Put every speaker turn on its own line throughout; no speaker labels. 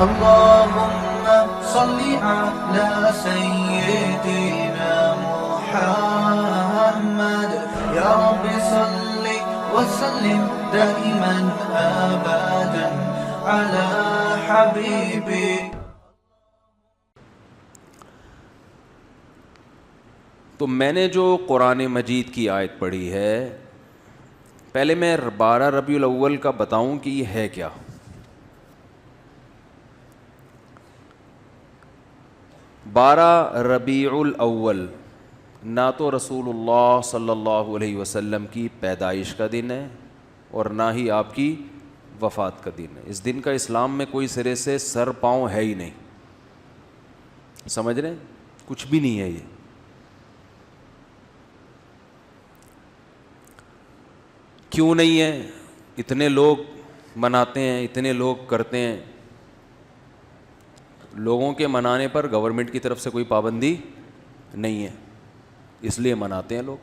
اللهم صل على سيدنا محمد يا رب صل وسلم دائما ابدا على حبيبك.
تو میں نے جو قرآن مجید کی آیت پڑھی ہے، پہلے میں 12 ربیع الاول کا بتاؤں کہ یہ ہے کیا. 12 ربیع الاول نہ تو رسول اللہ صلی اللہ علیہ وسلم کی پیدائش کا دن ہے اور نہ ہی آپ کی وفات کا دن ہے. اس دن کا اسلام میں کوئی سرے سے سر پاؤں ہے ہی نہیں. سمجھ رہے ہیں؟ کچھ بھی نہیں ہے. یہ کیوں نہیں ہے؟ اتنے لوگ مناتے ہیں، اتنے لوگ کرتے ہیں. لوگوں کے منانے پر گورنمنٹ کی طرف سے کوئی پابندی نہیں ہے، اس لیے مناتے ہیں لوگ.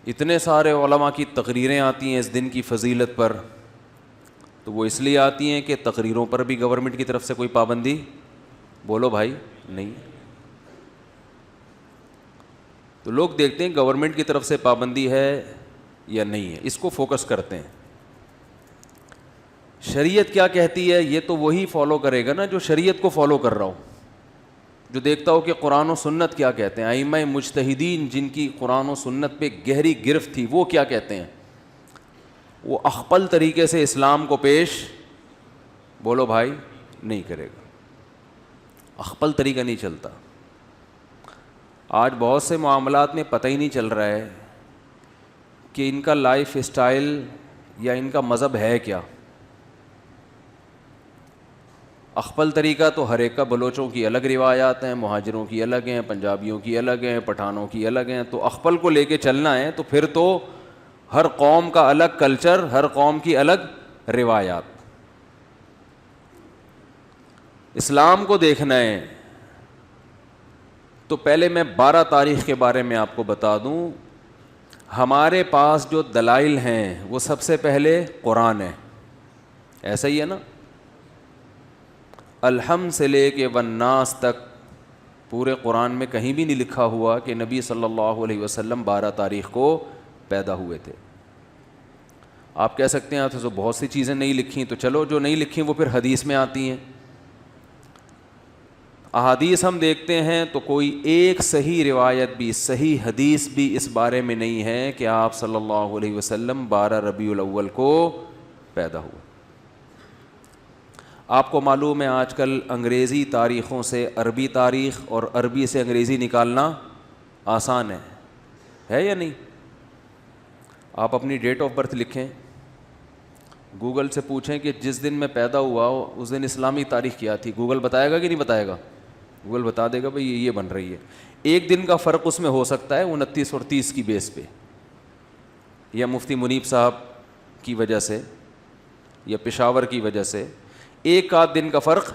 اتنے سارے علماء کی تقریریں آتی ہیں اس دن کی فضیلت پر، تو وہ اس لیے آتی ہیں کہ تقریروں پر بھی گورنمنٹ کی طرف سے کوئی پابندی، بولو بھائی، نہیں. تو لوگ دیکھتے ہیں گورنمنٹ کی طرف سے پابندی ہے یا نہیں ہے، اس کو فوکس کرتے ہیں. شریعت کیا کہتی ہے یہ تو وہی فالو کرے گا نا جو شریعت کو فالو کر رہا ہو، جو دیکھتا ہو کہ قرآن و سنت کیا کہتے ہیں. ائمہ مجتہدین جن کی قرآن و سنت پہ گہری گرفت تھی، وہ کیا کہتے ہیں؟ وہ اخپل طریقے سے اسلام کو پیش، بولو بھائی، نہیں کرے گا. اخپل طریقہ نہیں چلتا. آج بہت سے معاملات میں پتہ ہی نہیں چل رہا ہے کہ ان کا لائف اسٹائل یا ان کا مذہب ہے کیا. اخپل طریقہ تو ہر ایک کا، بلوچوں کی الگ روایات ہیں، مہاجروں کی الگ ہیں، پنجابیوں کی الگ ہیں، پٹھانوں کی الگ ہیں. تو اخپل کو لے کے چلنا ہے تو پھر تو ہر قوم کا الگ کلچر، ہر قوم کی الگ روایات. اسلام کو دیکھنا ہے تو پہلے میں 12 تاریخ کے بارے میں آپ کو بتا دوں. ہمارے پاس جو دلائل ہیں وہ سب سے پہلے قرآن ہے، ایسا ہی ہے نا. الحمد سے لے کے والناس تک پورے قرآن میں کہیں بھی نہیں لکھا ہوا کہ نبی صلی اللہ علیہ وسلم 12 تاریخ کو پیدا ہوئے تھے. آپ کہہ سکتے ہیں تو بہت سی چیزیں نہیں لکھی، تو چلو جو نہیں لکھی وہ پھر حدیث میں آتی ہیں. احادیث ہم دیکھتے ہیں تو کوئی ایک صحیح روایت بھی، صحیح حدیث بھی اس بارے میں نہیں ہے کہ آپ صلی اللہ علیہ وسلم 12 ربیع الاول کو پیدا ہوئے. آپ کو معلوم ہے آج کل انگریزی تاریخوں سے عربی تاریخ اور عربی سے انگریزی نکالنا آسان ہے یا نہیں؟ آپ اپنی ڈیٹ آف برتھ لکھیں، گوگل سے پوچھیں کہ جس دن میں پیدا ہوا ہو اس دن اسلامی تاریخ کیا تھی، گوگل بتائے گا کہ نہیں بتائے گا؟ گوگل بتا دے گا بھئی یہ بن رہی ہے. ایک دن کا فرق اس میں ہو سکتا ہے 29 اور 30 کی بیس پہ، یا مفتی منیب صاحب کی وجہ سے یا پشاور کی وجہ سے ایک آدھ دن کا فرق،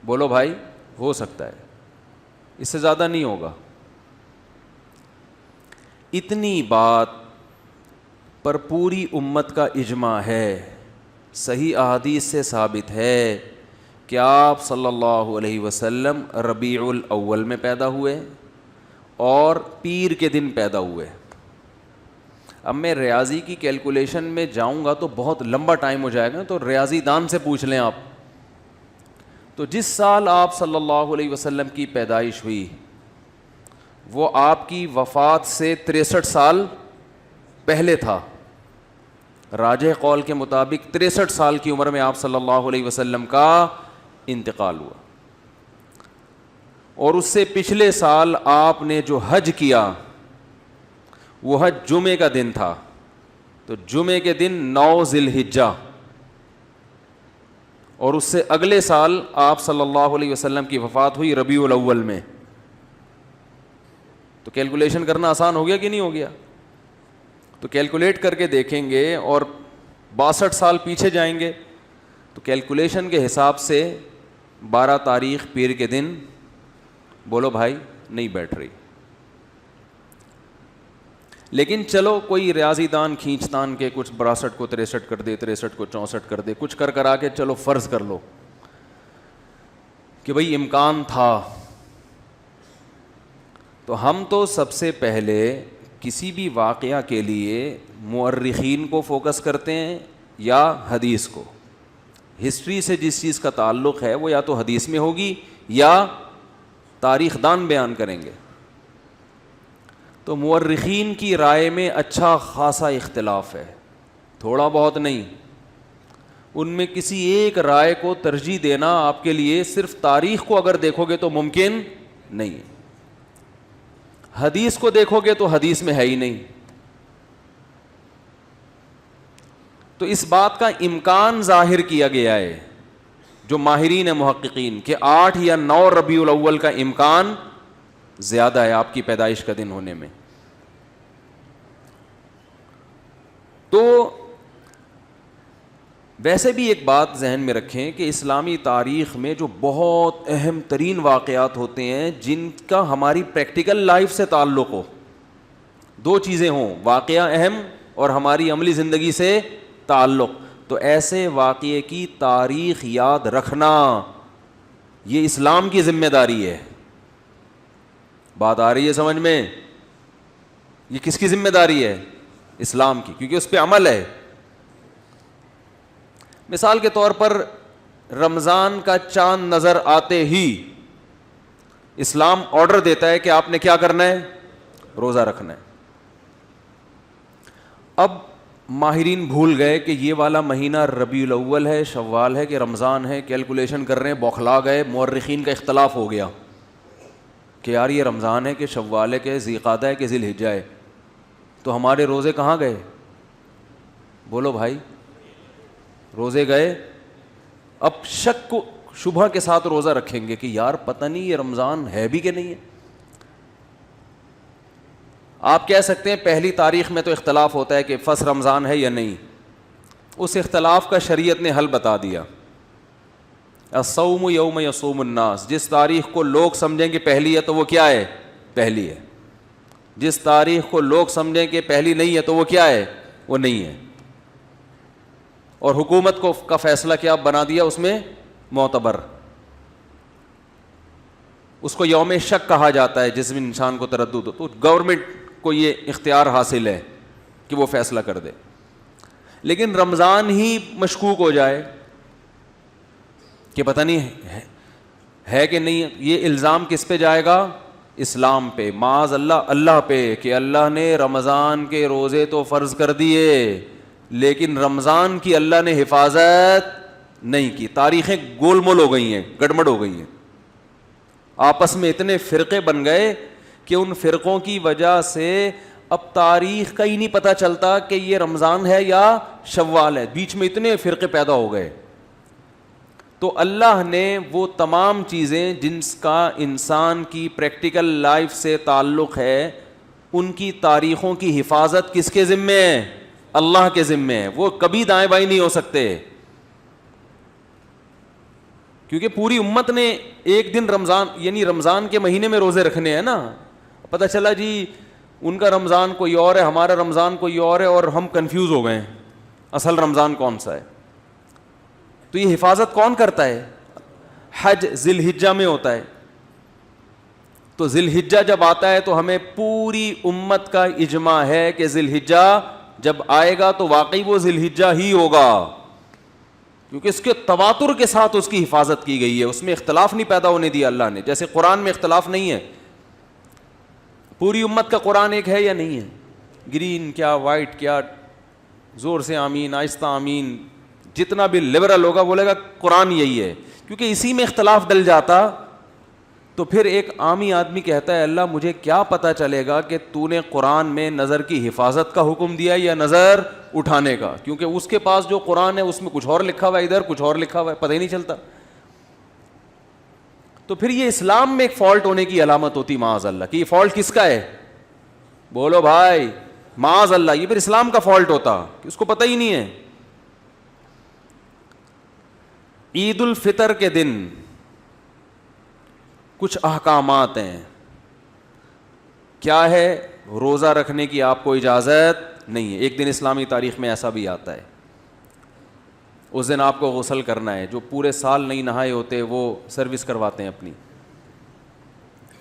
بولو بھائی، ہو سکتا ہے، اس سے زیادہ نہیں ہوگا. اتنی بات پر پوری امت کا اجماع ہے، صحیح احادیث سے ثابت ہے کہ آپ صلی اللہ علیہ وسلم ربیع الاول میں پیدا ہوئے اور پیر کے دن پیدا ہوئے. اب میں ریاضی کی کیلکولیشن میں جاؤں گا تو بہت لمبا ٹائم ہو جائے گا، تو ریاضی دان سے پوچھ لیں آپ. تو جس سال آپ صلی اللہ علیہ وسلم کی پیدائش ہوئی وہ آپ کی وفات سے 63 سال پہلے تھا. راجح قول کے مطابق 63 سال کی عمر میں آپ صلی اللہ علیہ وسلم کا انتقال ہوا. اور اس سے پچھلے سال آپ نے جو حج کیا وہ حج جمعے کا دن تھا، تو جمعے کے دن 9 ذی الحجہ. اور اس سے اگلے سال آپ صلی اللہ علیہ وسلم کی وفات ہوئی ربیع الاول میں. تو کیلکولیشن کرنا آسان ہو گیا کہ نہیں ہو گیا؟ تو کیلکولیٹ کر کے دیکھیں گے اور 62 سال پیچھے جائیں گے تو کیلکولیشن کے حساب سے 12 تاریخ پیر کے دن، بولو بھائی، نہیں بیٹھ رہی. لیکن چلو کوئی ریاضی دان کھینچ تان کے کچھ 62 کو 63 کر دے, 63 کو 64 کر دے, کچھ کر آ کے چلو فرض کر لو کہ بھئی امکان تھا. تو ہم تو سب سے پہلے کسی بھی واقعہ کے لیے مورخین کو فوکس کرتے ہیں یا حدیث کو. ہسٹری سے جس چیز کا تعلق ہے وہ یا تو حدیث میں ہوگی یا تاریخ دان بیان کریں گے. تو مورخین کی رائے میں اچھا خاصا اختلاف ہے, تھوڑا بہت نہیں. ان میں کسی ایک رائے کو ترجیح دینا آپ کے لیے صرف تاریخ کو اگر دیکھو گے تو ممکن نہیں ہے. حدیث کو دیکھو گے تو حدیث میں ہے ہی نہیں. تو اس بات کا امکان ظاہر کیا گیا ہے جو ماہرین محققین کہ 8 یا 9 ربیع الاول کا امکان زیادہ ہے آپ کی پیدائش کا دن ہونے میں. تو ویسے بھی ایک بات ذہن میں رکھیں کہ اسلامی تاریخ میں جو بہت اہم ترین واقعات ہوتے ہیں جن کا ہماری پریکٹیکل لائف سے تعلق ہو, 2 چیزیں ہوں, واقعہ اہم اور ہماری عملی زندگی سے تعلق, تو ایسے واقعے کی تاریخ یاد رکھنا یہ اسلام کی ذمہ داری ہے. بات آ رہی ہے سمجھ میں؟ یہ کس کی ذمہ داری ہے؟ اسلام کی, کیونکہ اس پہ عمل ہے. مثال کے طور پر رمضان کا چاند نظر آتے ہی اسلام آرڈر دیتا ہے کہ آپ نے کیا کرنا ہے؟ روزہ رکھنا ہے. اب ماہرین بھول گئے کہ یہ والا مہینہ ربیع الاول ہے, شوال ہے کہ رمضان ہے, کیلکولیشن کر رہے ہیں, بوکھلا گئے. مورخین کا اختلاف ہو گیا کہ یار یہ رمضان ہے کہ شوال ہے کہ ذی قعدہ ہے کہ ذی الحجہ ہے. تو ہمارے روزے کہاں گئے؟ بولو بھائی, روزے گئے. اب شک کو شبہ کے ساتھ روزہ رکھیں گے کہ یار پتہ نہیں یہ رمضان ہے بھی کہ نہیں ہے. آپ کہہ سکتے ہیں پہلی تاریخ میں تو اختلاف ہوتا ہے کہ فرسٹ رمضان ہے یا نہیں. اس اختلاف کا شریعت نے حل بتا دیا. الصوم یوم یصوم الناس, جس تاریخ کو لوگ سمجھیں کہ پہلی ہے تو وہ کیا ہے؟ پہلی ہے. جس تاریخ کو لوگ سمجھیں کہ پہلی نہیں ہے تو وہ کیا ہے؟ وہ نہیں ہے. اور حکومت کو کا فیصلہ کیا بنا دیا اس میں؟ معتبر. اس کو یوم شک کہا جاتا ہے جس میں انسان کو تردد ہو, تو گورنمنٹ کو یہ اختیار حاصل ہے کہ وہ فیصلہ کر دے. لیکن رمضان ہی مشکوک ہو جائے کہ پتہ نہیں ہے کہ نہیں ہے, یہ الزام کس پہ جائے گا؟ اسلام پہ, معاذ اللہ, اللہ پہ, کہ اللہ نے رمضان کے روزے تو فرض کر دیے لیکن رمضان کی اللہ نے حفاظت نہیں کی. تاریخیں گول مول ہو گئی ہیں, گڑبڑ ہو گئی ہیں. آپس میں اتنے فرقے بن گئے کہ ان فرقوں کی وجہ سے اب تاریخ کا ہی نہیں پتہ چلتا کہ یہ رمضان ہے یا شوال ہے. بیچ میں اتنے فرقے پیدا ہو گئے. تو اللہ نے وہ تمام چیزیں جن کا انسان کی پریکٹیکل لائف سے تعلق ہے ان کی تاریخوں کی حفاظت کس کے ذمے ہے؟ اللہ کے ذمے ہے. وہ کبھی دائیں بائیں نہیں ہو سکتے, کیونکہ پوری امت نے ایک دن رمضان یعنی رمضان کے مہینے میں روزے رکھنے ہیں نا. پتہ چلا جی ان کا رمضان کوئی اور ہے, ہمارا رمضان کوئی اور ہے, اور ہم کنفیوز ہو گئے ہیں اصل رمضان کون سا ہے. تو یہ حفاظت کون کرتا ہے؟ حج ذی الحجہ میں ہوتا ہے. تو ذی الحجہ جب آتا ہے تو ہمیں پوری امت کا اجماع ہے کہ ذی الحجہ جب آئے گا تو واقعی وہ ذی الحجہ ہی ہوگا, کیونکہ اس کے تواتر کے ساتھ اس کی حفاظت کی گئی ہے. اس میں اختلاف نہیں پیدا ہونے دیا اللہ نے, جیسے قرآن میں اختلاف نہیں ہے. پوری امت کا قرآن ایک ہے یا نہیں ہے؟ گرین کیا وائٹ کیا, زور سے آمین, آہستہ آمین, جتنا بھی لبرل ہوگا بولے گا قرآن یہی ہے. کیونکہ اسی میں اختلاف ڈل جاتا تو پھر ایک عامی آدمی کہتا ہے اللہ مجھے کیا پتہ چلے گا کہ تو نے قرآن میں نظر کی حفاظت کا حکم دیا یا نظر اٹھانے کا, کیونکہ اس کے پاس جو قرآن ہے اس میں کچھ اور لکھا ہوا ہے, ادھر کچھ اور لکھا ہوا ہے, پتہ ہی نہیں چلتا. تو پھر یہ اسلام میں ایک فالٹ ہونے کی علامت ہوتی معاذ اللہ کہ یہ فالٹ کس کا ہے؟ بولو بھائی, معاذ اللہ, یہ پھر اسلام کا فالٹ ہوتا کہ اس کو پتہ ہی نہیں ہے. عید الفطر کے دن کچھ احکامات ہیں. کیا ہے؟ روزہ رکھنے کی آپ کو اجازت نہیں ہے. ایک دن اسلامی تاریخ میں ایسا بھی آتا ہے, اس دن آپ کو غسل کرنا ہے. جو پورے سال نہیں نہائے ہوتے وہ سروس کرواتے ہیں اپنی.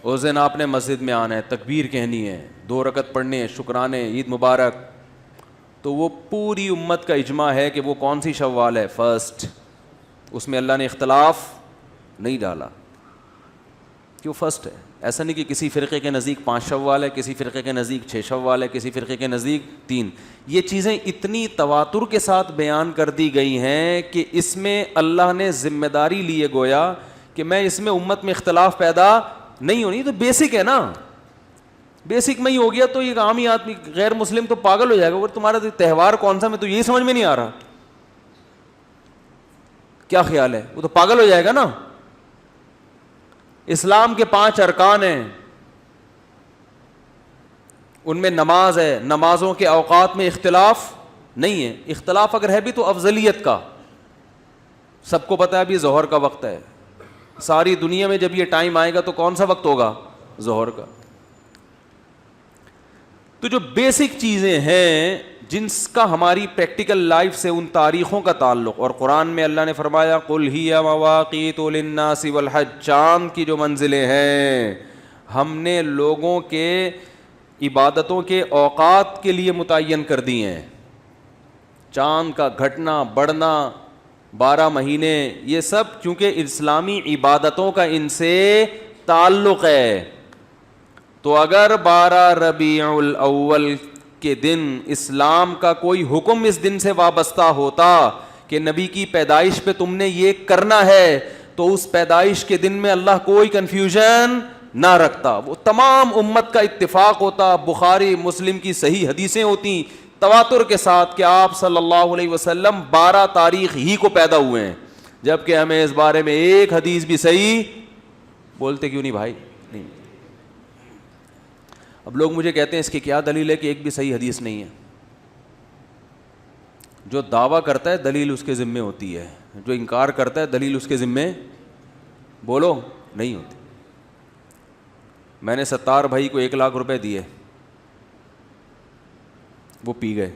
اس دن آپ نے مسجد میں آنا ہے, تکبیر کہنی ہے, 2 رکعت پڑھنے ہیں, شکرانے, عید مبارک. تو وہ پوری امت کا اجماع ہے کہ وہ کون سی شوال ہے؟ فرسٹ. اس میں اللہ نے اختلاف نہیں ڈالا, کیوں فرسٹ ہے. ایسا نہیں کہ کسی فرقے کے نزدیک 5 شوال ہے, کسی فرقے کے نزدیک 6 شوال ہے, کسی فرقے کے نزدیک 3. یہ چیزیں اتنی تواتر کے ساتھ بیان کر دی گئی ہیں کہ اس میں اللہ نے ذمہ داری لیے گویا کہ میں اس میں امت میں اختلاف پیدا نہیں ہونی. تو بیسک ہے نا, بیسک میں ہی ہو گیا تو یہ عامی آدمی غیر مسلم تو پاگل ہو جائے گا. اور تمہارا تہوار کون سا, میں تو یہی سمجھ میں نہیں آ رہا, کیا خیال ہے؟ وہ تو پاگل ہو جائے گا نا. اسلام کے 5 ارکان ہیں, ان میں نماز ہے, نمازوں کے اوقات میں اختلاف نہیں ہے. اختلاف اگر ہے بھی تو افضلیت کا. سب کو پتہ ہے ابھی ظہر کا وقت ہے, ساری دنیا میں جب یہ ٹائم آئے گا تو کون سا وقت ہوگا؟ ظہر کا. تو جو بیسک چیزیں ہیں جن کا ہماری پریکٹیکل لائف سے ان تاریخوں کا تعلق, اور قرآن میں اللہ نے فرمایا قل ہی مواقیت للناس والحج, چاند کی جو منزلیں ہیں ہم نے لوگوں کے عبادتوں کے اوقات کے لیے متعین کر دی ہیں. چاند کا گھٹنا بڑھنا, 12 مہینے, یہ سب کیونکہ اسلامی عبادتوں کا ان سے تعلق ہے. تو اگر 12 ربیع الاول کے دن اسلام کا کوئی حکم اس دن سے وابستہ ہوتا کہ نبی کی پیدائش پہ تم نے یہ کرنا ہے, تو اس پیدائش کے دن میں اللہ کوئی کنفیوژن نہ رکھتا, وہ تمام امت کا اتفاق ہوتا. بخاری مسلم کی صحیح حدیثیں ہوتی تواتر کے ساتھ کہ آپ صلی اللہ علیہ وسلم 12 تاریخ ہی کو پیدا ہوئے ہیں, جبکہ ہمیں اس بارے میں ایک حدیث بھی صحیح بولتے کیوں نہیں بھائی؟ نہیں. اب لوگ مجھے کہتے ہیں اس کی کیا دلیل ہے کہ ایک بھی صحیح حدیث نہیں ہے. جو دعویٰ کرتا ہے دلیل اس کے ذمے ہوتی ہے, جو انکار کرتا ہے دلیل اس کے ذمے بولو نہیں ہوتی. میں نے 70 بھائی کو 1 لاکھ روپے دیے, وہ پی گئے.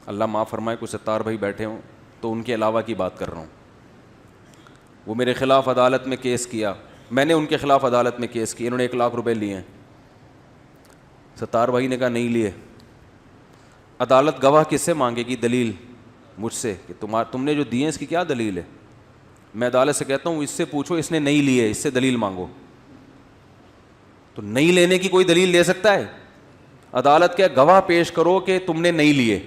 اللہ معاف فرمائے, کچھ 70 بھائی بیٹھے ہوں تو ان کے علاوہ کی بات کر رہا ہوں. وہ میرے خلاف عدالت میں کیس کیا, میں نے ان کے خلاف عدالت میں کیس کیا, انہوں نے 1 لاکھ روپے لیے ہیں. 70 بھائی نے کہا نہیں لیے. عدالت گواہ کس سے مانگے گی؟ دلیل مجھ سے کہ تم نے جو دیے اس کی کیا دلیل ہے. میں عدالت سے کہتا ہوں اس سے پوچھو اس نے نہیں لیے, اس سے دلیل مانگو. تو نہیں لینے کی کوئی دلیل لے سکتا ہے؟ عدالت کے گواہ پیش کرو کہ تم نے نہیں لیے.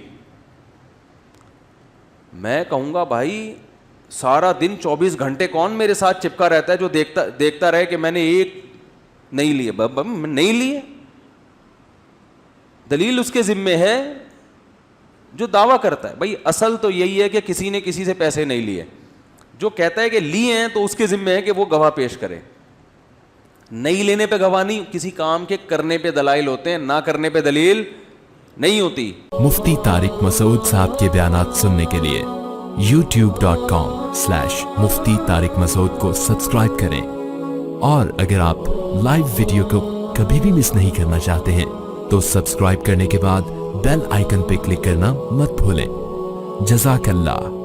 میں کہوں گا بھائی سارا دن 24 گھنٹے کون میرے ساتھ چپکا رہتا ہے جو دیکھتا رہے کہ میں نے ایک نہیں لیے. نہیں لیے, دلیل اس کے ذمے ہے جو دعویٰ کرتا ہے. بھائی اصل تو یہی ہے کہ کسی نے کسی سے پیسے نہیں لیے. جو کہتا ہے کہ لیے ہیں تو اس کے ذمے ہے کہ وہ گواہ پیش کرے. نہیں لینے پہ گواہ نہیں, کسی کام کے کرنے پہ دلائل ہوتے ہیں, نہ کرنے پہ دلیل نہیں ہوتی.
مفتی طارق مسعود صاحب کے بیانات سننے کے لیے youtube.com/مفتی طارق مسعود کو سبسکرائب کریں, اور اگر آپ لائیو ویڈیو کو کبھی بھی مس نہیں کرنا چاہتے ہیں تو سبسکرائب کرنے کے بعد بیل آئیکن پہ کلک کرنا مت بھولیں. جزاک اللہ.